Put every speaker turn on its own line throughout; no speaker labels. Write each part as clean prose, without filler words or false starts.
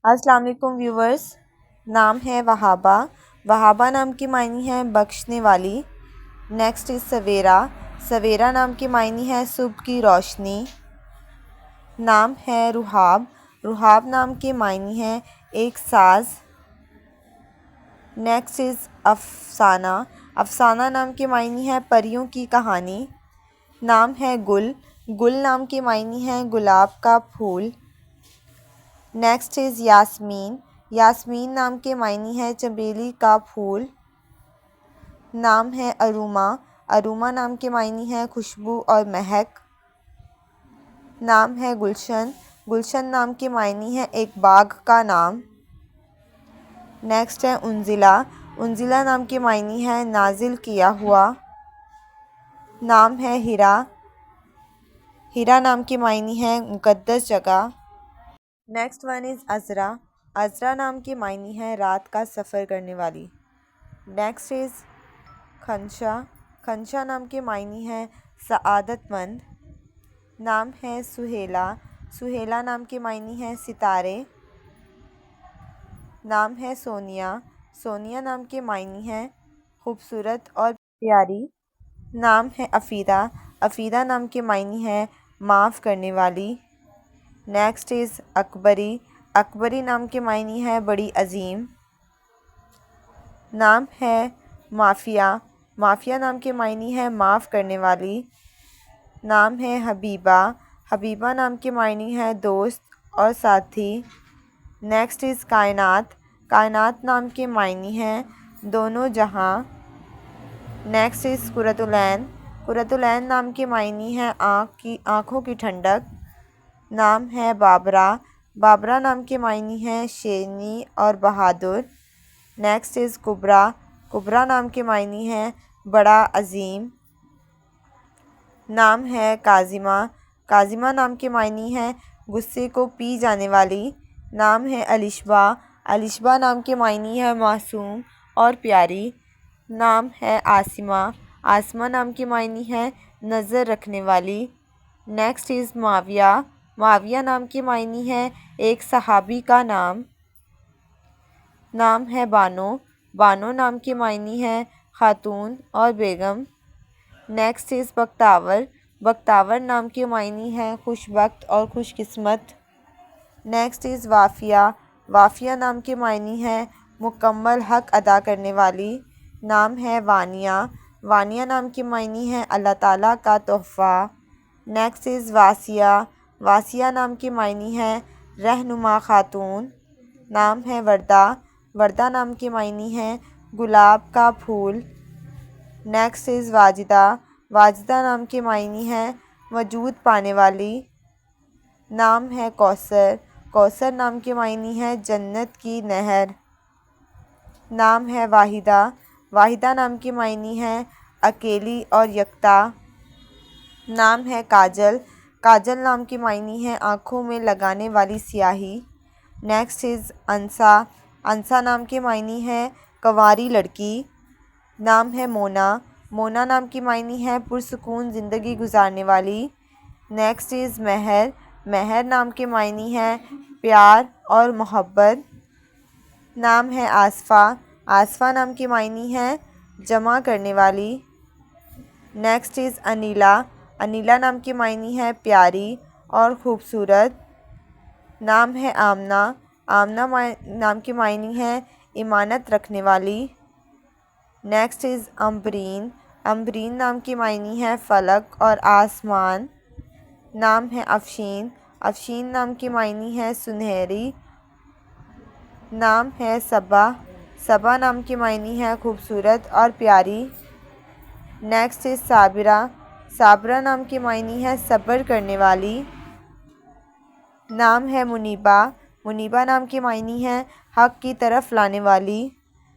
अस्सलाम वालेकुम व्यूवर्स। नाम है वहाबा। वहाबा नाम की मायनी है बख्शने वाली। नेक्स्ट इज़ सवेरा। सवेरा नाम की मायनी है सुबह की रोशनी। नाम है रुहाब। रुहाब नाम की मायनी है एक साज। नेक्स्ट इज़ अफसाना। अफसाना नाम की मायनी है परियों की कहानी। नाम है गुल। गुल नाम की मायनी है गुलाब का फूल। Next is Yasmeen. यास्मीन नाम के मायनी है चमेली का फूल। नाम है अरुमा। अरुमा नाम के मायनी है खुशबू और महक। नाम है गुलशन। गुलशन नाम की मायनी है एक बाग का नाम। नेक्स्ट है उंजिला। उंजिला नाम की मायनी है नाजिल किया हुआ। नाम है हिरा। हिरा नाम की मायनी है मुक़द्दस जगह। Next one is Azra. Azra नाम की मायनी है रात का सफ़र करने वाली। Next is खंशा। खंशा नाम की मायनी है सआदतमंद। नाम है सुहेला। सुहेला नाम की मायनी है सितारे। नाम है सोनिया। सोनिया नाम की मायनी है खूबसूरत और प्यारी। नाम है अफ़ीदा। अफ़ीदा नाम की मायनी है माफ़ करने वाली। Next is Akbari. अकबरी नाम की मायनी है बड़ी अजीम। नाम है माफ़िया। माफ़िया नाम की मायनी है माफ़ करने वाली। नाम है हबीबा। हबीबा नाम की मायनी है दोस्त और साथी। नेक्स्ट इज़ कायनात। कायनात नाम की मायनी है दोनों जहां। Next is Qurratulain. कुरतुलैन नाम की मायनी है आँखों की ठंडक। नाम है बाबरा। बाबरा नाम की मायनी है शेरनी और बहादुर। Next is कुबरा। कुबरा नाम की मायनी है बड़ा अजीम। नाम है काजिमा। काजिमा नाम की मायनी है गुस्से को पी जाने वाली। नाम है अलिशबा। अलिशबा नाम की मायनी है मासूम और प्यारी। नाम है आसिमा। आसमा नाम की मायनी है नज़र रखने वाली। Next is Muawiya. माविया नाम की मायनी है एक सहाबी का नाम। नाम है बानो। बानो नाम की मायनी है खातून और बेगम। Next is Bakhtawar. बख्तावर नाम की मायनी है खुशबख्त और खुशकिस्मत। Next is वाफ़िया। वाफ़िया नाम की मायनी है मुकम्मल हक़ अदा करने वाली। नाम है वानिया। वानिया नाम की मायनी है अल्लाह ताला का तोहफ़ा। Next is Vasiya. वासिया नाम की मायनी है रहनुमा खातून। नाम है वर्दा। वर्दा नाम की मायनी है गुलाब का फूल। Next is Wajida. वाजिदा नाम की मायनी है वजूद पाने वाली। नाम है कौसर। कौसर नाम की मायनी है जन्नत की नहर। नाम है वाहिदा। वाहिदा नाम की मायनी है अकेली और यकता। नाम है काजल। काजल नाम की मायनी है आँखों में लगाने वाली स्याही। Next is अंसा। अंसा नाम की मायनी है कंवारी लड़की। नाम है मोना। मोना नाम की मायनी है पुरसुकून ज़िंदगी गुजारने वाली। नेक्स्ट इज़ महर। महर नाम की मायनी है प्यार और मोहब्बत। नाम है आसफ़ा। आसफ़ा नाम की मायनी है जमा करने वाली। Next is Anila. अनीला नाम की मायनी है प्यारी और ख़ूबसूरत। नाम है आमना। आमना नाम की मायनी है ईमानत रखने वाली। Next is Ambreen. अम्बरीन नाम की मायनी है फ़लक और आसमान। नाम है अफ़शीन। अफ़शीन नाम की मायनी है सुनहरी। नाम है सबा। सबा नाम की मायनी है खूबसूरत और प्यारी। Next is Sabira. साबरा नाम की मायनी है सब्र करने वाली। नाम है मुनीबा। मुनीबा नाम की मायनी है हक़ की तरफ लाने वाली।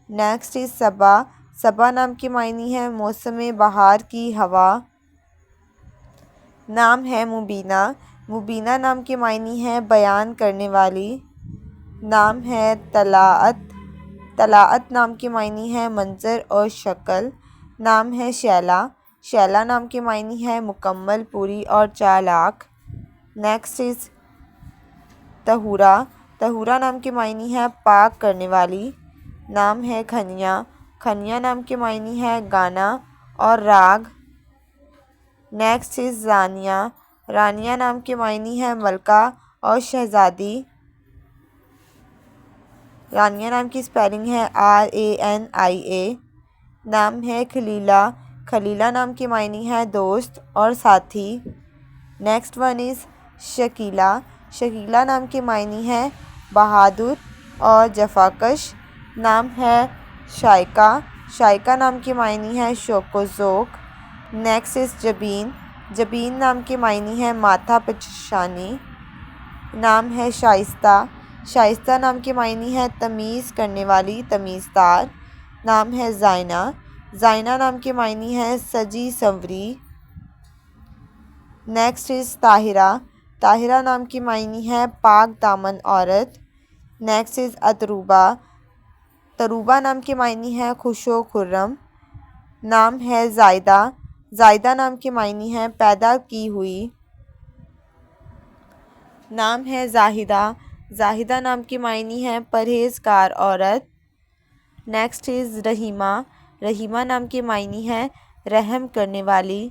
नेक्स्ट इज़ सबा। सबा नाम की मायनी है मौसम बहार की हवा। नाम है मुबीना। मुबीना नाम की मायनी है बयान करने वाली। नाम है तलाअत। तलाअत नाम की मायनी है मंज़र और शक्ल। नाम है शैला। शैला नाम की मायनी है मुकम्मल, पूरी और चालाक। Next is तहूरा। तहूरा नाम के मायने है पाक करने वाली। नाम है खनिया। खनिया नाम के मायने है गाना और राग। नेक्स्ट इज रानिया। रानिया नाम के मायने है मलका और शहजादी। रानिया नाम की स्पेलिंग है RANIA। नाम है खलीला। खलीला नाम के मायने है दोस्त और साथी। Next one is Shakeela. Shakeela नाम के मायने है बहादुर और जफाकश। नाम है शाइका। शाइका नाम के मायने है शौक़ ज़ौक़। Next is Jabeen. जबीन नाम के मायने है माथा पेशानी। नाम है शाइस्ता। शाइस्ता नाम के मायने है तमीज़ करने वाली, तमीज़दार। नाम है ज़ाइना। ज़ाइना नाम के मायने है सजी संवरी। Next is Tahira. ताहिरा नाम की मायने है पाक दामन औरत। Next is अतरूबा। तरूबा नाम के मायने है खुशो खुर्रम। नाम है ज़ायदा। ज़ायदा नाम के मायने है पैदा की हुई। नाम है ज़ाहिदा। ज़ाहिदा नाम के मायने है परहेज़गार औरत। Next is Rahima. रहीमा नाम के मायने है रहम करने वाली।